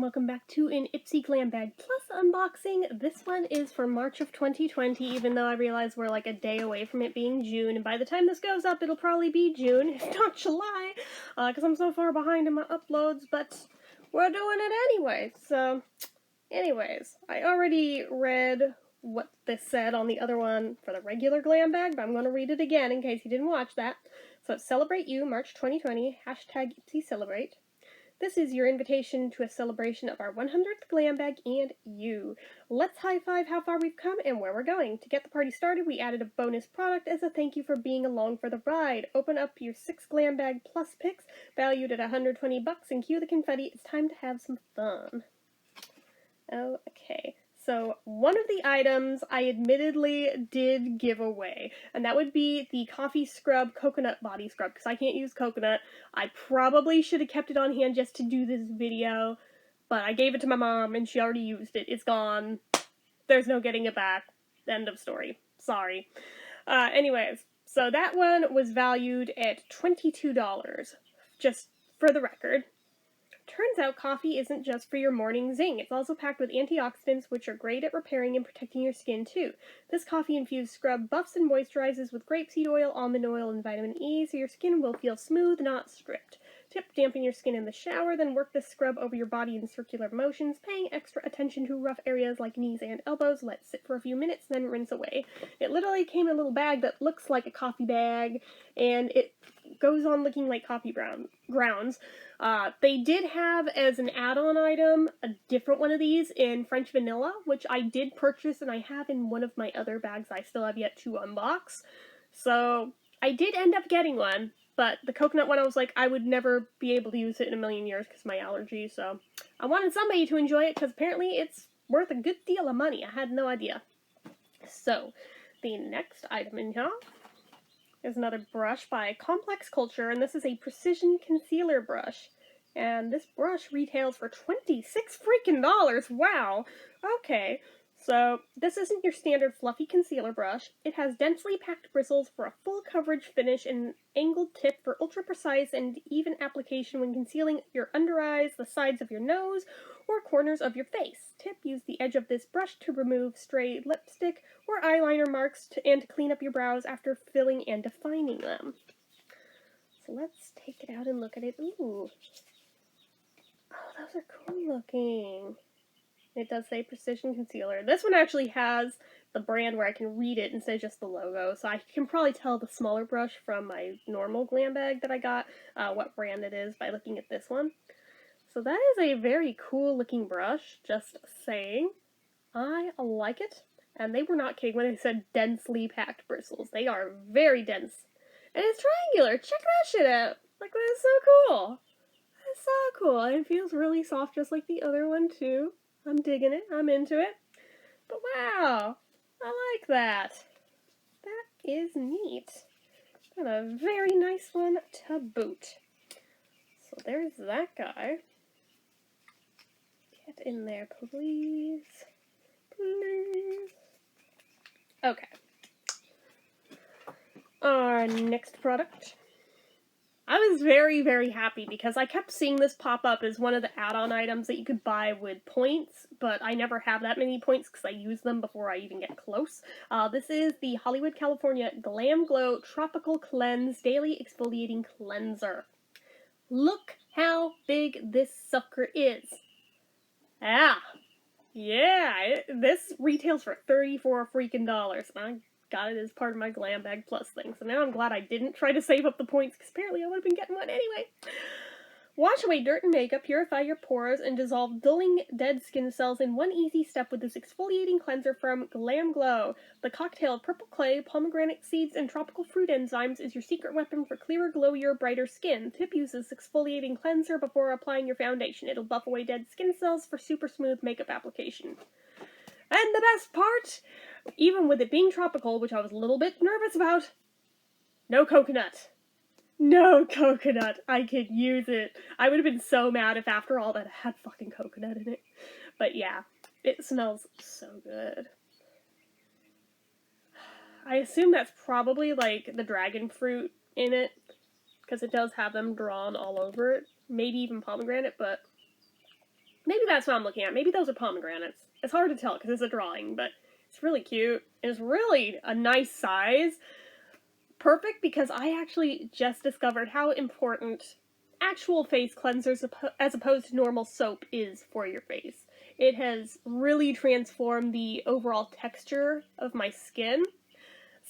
and welcome back to an Ipsy Glam Bag Plus unboxing. This one is for March of 2020, even though I realize we're like a day away from it being June, and by the time this goes up, it'll probably be June, if not July, because I'm so far behind in my uploads, but we're doing it anyway. So, anyways, I already read what this said on the other one for the regular Glam Bag, but I'm going to read it again in case you didn't watch that. So it's Celebrate You, March 2020, hashtag Ipsy Celebrate. This is your invitation to a celebration of our 100th Glam Bag and you. Let's high-five how far we've come and where we're going. To get the party started, we added a bonus product as a thank you for being along for the ride. Open up your 6 Glam Bag Plus picks, valued at $120, and cue the confetti. It's time to have some fun. Okay. So, one of the items I admittedly did give away, and that would be the Coffee Scrub Coconut Body Scrub, because I can't use coconut. I probably should have kept it on hand just to do this video, but I gave it to my mom, and she already used it. It's gone. There's no getting it back. End of story. Sorry. Anyways, so that one was valued at $22, just for the record. Turns out coffee isn't just for your morning zing. It's also packed with antioxidants, which are great at repairing and protecting your skin, too. This coffee-infused scrub buffs and moisturizes with grapeseed oil, almond oil, and vitamin E, so your skin will feel smooth, not stripped. Tip, dampen your skin in the shower, then work this scrub over your body in circular motions, paying extra attention to rough areas like knees and elbows. Let it sit for a few minutes, then rinse away. It literally came in a little bag that looks like a coffee bag, and it goes on looking like coffee grounds. They did have as an add-on item a different one of these in French Vanilla, which I did purchase and I have in one of my other bags I still have yet to unbox. So I did end up getting one, but the coconut one I was like, I would never be able to use it in a million years because of my allergy, so I wanted somebody to enjoy it because apparently it's worth a good deal of money. I had no idea. So, the next item in here is another brush by Complex Culture, and this is a precision concealer brush. And this brush retails for $26 freaking dollars. Wow. Okay. So, this isn't your standard fluffy concealer brush. It has densely packed bristles for a full coverage finish and an angled tip for ultra precise and even application when concealing your under eyes, the sides of your nose, or corners of your face. Tip, use the edge of this brush to remove stray lipstick or eyeliner marks and to clean up your brows after filling and defining them. So let's take it out and look at it. Ooh. Oh, those are cool looking. It does say Precision Concealer. This one actually has the brand where I can read it instead of just the logo, so I can probably tell the smaller brush from my normal Glam Bag that I got what brand it is by looking at this one. So that is a very cool looking brush, just saying. I like it, and they were not kidding when they said densely packed bristles. They are very dense. And it's triangular. Check that shit out. Like, that is so cool. That's so cool. And it feels really soft just like the other one, too. I'm digging it. I'm into it. But wow, I like that. That is neat. And a very nice one to boot. So there's that guy. Get in there, please. Please. Okay. Our next product. I was very, very happy because I kept seeing this pop up as one of the add-on items that you could buy with points, but I never have that many points because I use them before I even get close. This is the Hollywood, California Glam Glow Tropical Cleanse Daily Exfoliating Cleanser. Look how big this sucker is. Yeah, this retails for $34 freaking dollars, and I got it as part of my Glam Bag Plus thing, so now I'm glad I didn't try to save up the points, because apparently I would have been getting one anyway. Wash away dirt and makeup, purify your pores, and dissolve dulling dead skin cells in one easy step with this exfoliating cleanser from Glam Glow. The cocktail of purple clay, pomegranate seeds, and tropical fruit enzymes is your secret weapon for clearer, glowier, brighter skin. Tip, use this exfoliating cleanser before applying your foundation. It'll buff away dead skin cells for super smooth makeup application. And the best part, even with it being tropical, which I was a little bit nervous about, no coconut. No coconut. I could use it. I would have been so mad if after all that it had fucking coconut in it. But yeah, it smells so good. I assume that's probably like the dragon fruit in it, because it does have them drawn all over it. Maybe even pomegranate, but Maybe that's what I'm looking at. Maybe those are pomegranates. It's hard to tell because it's a drawing, but it's really cute. It's really a nice size. Perfect because I actually just discovered how important actual face cleansers as opposed to normal soap is for your face. It has really transformed the overall texture of my skin.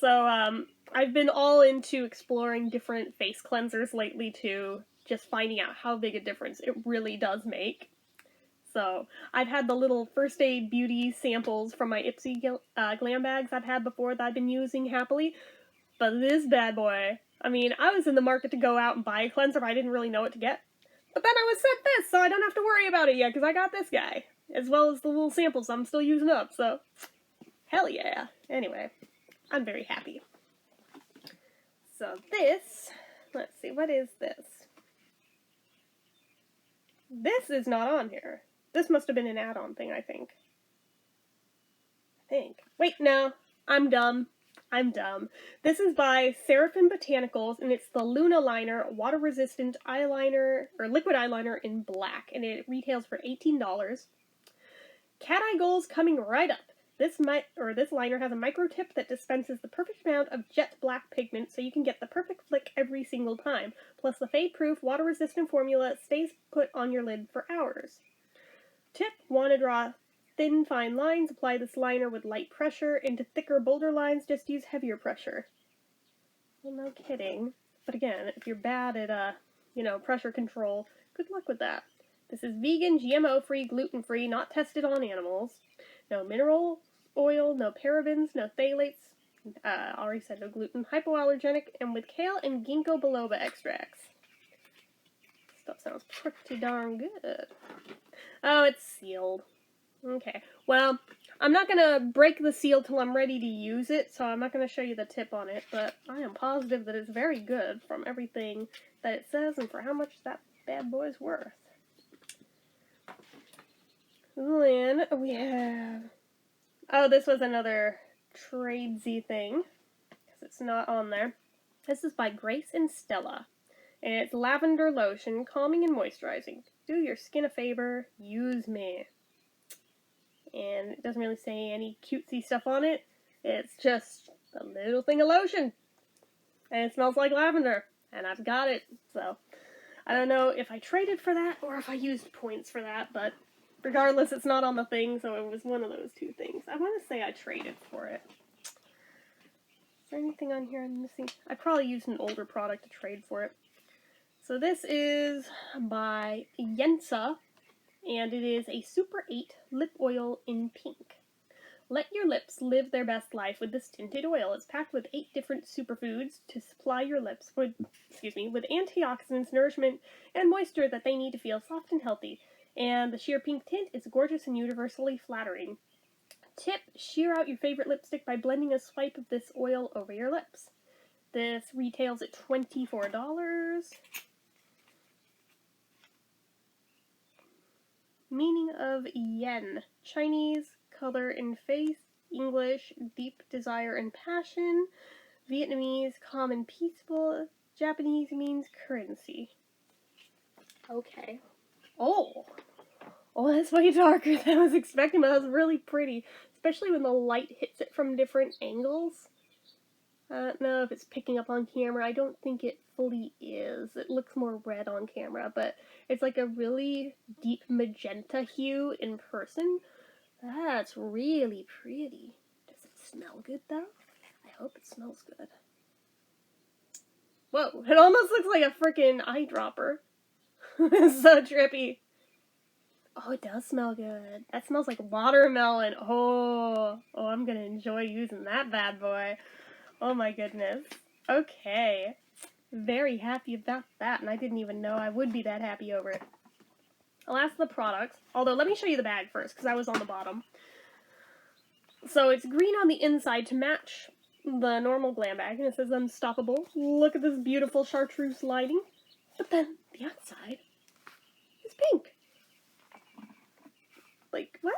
So I've been all into exploring different face cleansers lately too, just finding out how big a difference it really does make. So I've had the little First Aid Beauty samples from my Ipsy Glam bags I've had before that I've been using happily. But this bad boy, I mean, I was in the market to go out and buy a cleanser, but I didn't really know what to get. But then I was sent this, so I don't have to worry about it yet, because I got this guy. As well as the little samples I'm still using up, so hell yeah. Anyway, I'm very happy. So this, let's see, what is this? This is not on here. This must have been an add-on thing, I think. Wait, no. I'm dumb. This is by Seraphim Botanicals, and it's the Luna Liner water-resistant eyeliner, or liquid eyeliner in black, and it retails for $18. Cat eye goals coming right up. This liner has a micro tip that dispenses the perfect amount of jet black pigment so you can get the perfect flick every single time. Plus the fade-proof, water-resistant formula stays put on your lid for hours. Tip, want to draw thin, fine lines, apply this liner with light pressure. Into thicker, bolder lines, just use heavier pressure. Well, no kidding. But again, if you're bad at, pressure control, good luck with that. This is vegan, GMO-free, gluten-free, not tested on animals. No mineral oil, no parabens, no phthalates. Already said no gluten. Hypoallergenic, and with kale and ginkgo biloba extracts. Stuff sounds pretty darn good. Oh, it's sealed. Okay, well, I'm not going to break the seal till I'm ready to use it, so I'm not going to show you the tip on it, but I am positive that it's very good from everything that it says and for how much that bad boy's worth. Then we have... Oh, this was another tradesy thing, because it's not on there. This is by Grace and Stella, and it's lavender lotion, calming and moisturizing. Do your skin a favor, use me. And it doesn't really say any cutesy stuff on it. It's just a little thing of lotion. And it smells like lavender. And I've got it. So, I don't know if I traded for that or if I used points for that. But regardless, it's not on the thing. So it was one of those two things. I want to say I traded for it. Is there anything on here I'm missing? I probably used an older product to trade for it. So this is by Yensa. And it is a Super 8 lip oil in pink. Let your lips live their best life with this tinted oil. It's packed with 8 different superfoods to supply your lips with antioxidants, nourishment, and moisture that they need to feel soft and healthy. And the sheer pink tint is gorgeous and universally flattering. Tip, shear out your favorite lipstick by blending a swipe of this oil over your lips. This retails at $24. Meaning of yen. Chinese, color and face. English, deep desire and passion. Vietnamese, calm and peaceful. Japanese means currency. Okay. Oh, that's way darker than I was expecting, but that's really pretty. Especially when the light hits it from different angles. I don't know if it's picking up on camera. I don't think it fully is. It looks more red on camera, but it's like a really deep magenta hue in person. That's really pretty. Does it smell good, though? I hope it smells good. Whoa, it almost looks like a freaking eyedropper. It's so trippy. Oh, it does smell good. That smells like watermelon. Oh, I'm gonna enjoy using that bad boy. Oh my goodness. Okay. Very happy about that, and I didn't even know I would be that happy over it. Last of the products, although let me show you the bag first, because I was on the bottom. So it's green on the inside to match the normal Glam bag, and it says Unstoppable. Look at this beautiful chartreuse lining. But then the outside is pink. Like, what?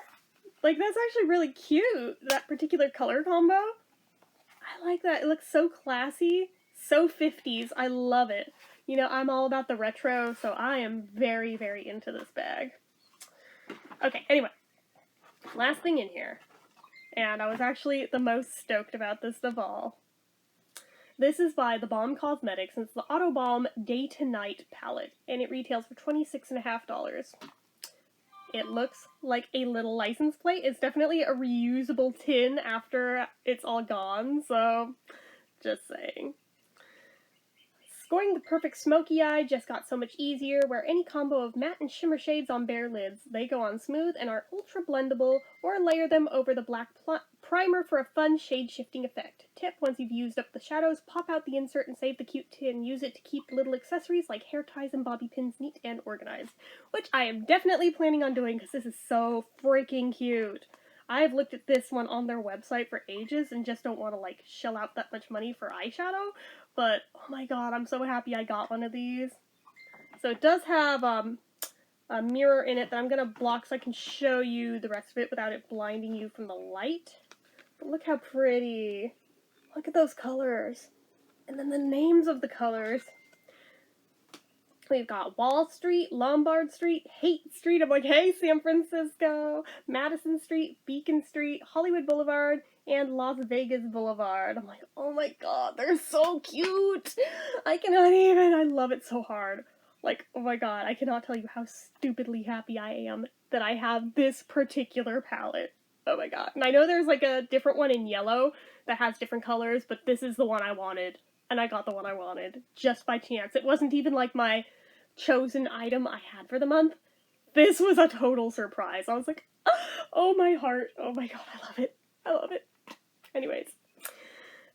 Like, that's actually really cute, that particular color combo. I like that. It looks so classy, so 50s. I love it. You know, I'm all about the retro, so I am very, very into this bag. Okay, anyway. Last thing in here. And I was actually the most stoked about this of all. This is by The Balm Cosmetics, and it's the Auto Balm Day to Night palette, and it retails for $26.50. It looks like a little license plate. It's definitely a reusable tin after it's all gone, so just saying. Scoring the perfect smoky eye just got so much easier, where any combo of matte and shimmer shades on bare lids. They go on smooth and are ultra blendable, or layer them over the black primer for a fun shade shifting effect. Tip: once you've used up the shadows, pop out the insert and save the cute tin. Use it to keep little accessories like hair ties and bobby pins neat and organized. Which I am definitely planning on doing because this is so freaking cute. I've looked at this one on their website for ages and just don't want to like shell out that much money for eyeshadow, but oh my god, I'm so happy I got one of these. So it does have a mirror in it that I'm going to block so I can show you the rest of it without it blinding you from the light. But look how pretty. Look at those colors. And then the names of the colors. We've got Wall Street, Lombard Street, Haight Street, I'm like, hey, San Francisco, Madison Street, Beacon Street, Hollywood Boulevard, and Las Vegas Boulevard. I'm like, oh my god, they're so cute! I cannot even, I love it so hard. Like, oh my god, I cannot tell you how stupidly happy I am that I have this particular palette. Oh my god. And I know there's like a different one in yellow that has different colors, but this is the one I wanted. And I got the one I wanted, just by chance. It wasn't even like my chosen item I had for the month. This was a total surprise. I was like, oh my heart, oh my god, I love it. I love it. Anyways,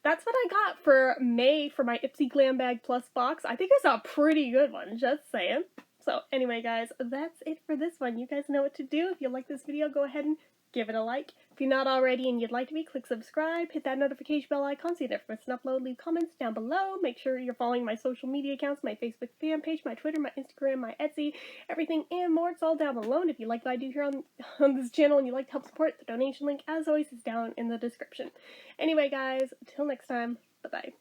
that's what I got for May for my Ipsy Glam Bag Plus box. I think it's a pretty good one, just saying. So anyway guys, that's it for this one. You guys know what to do. If you like this video, go ahead and give it a like. If you're not already and you'd like to be, click subscribe, hit that notification bell icon so you never miss an upload, leave comments down below. Make sure you're following my social media accounts, my Facebook fan page, my Twitter, my Instagram, my Etsy, everything and more. It's all down below. And if you like what I do here on this channel and you'd like to help support, the donation link, as always, is down in the description. Anyway guys, until next time, bye-bye.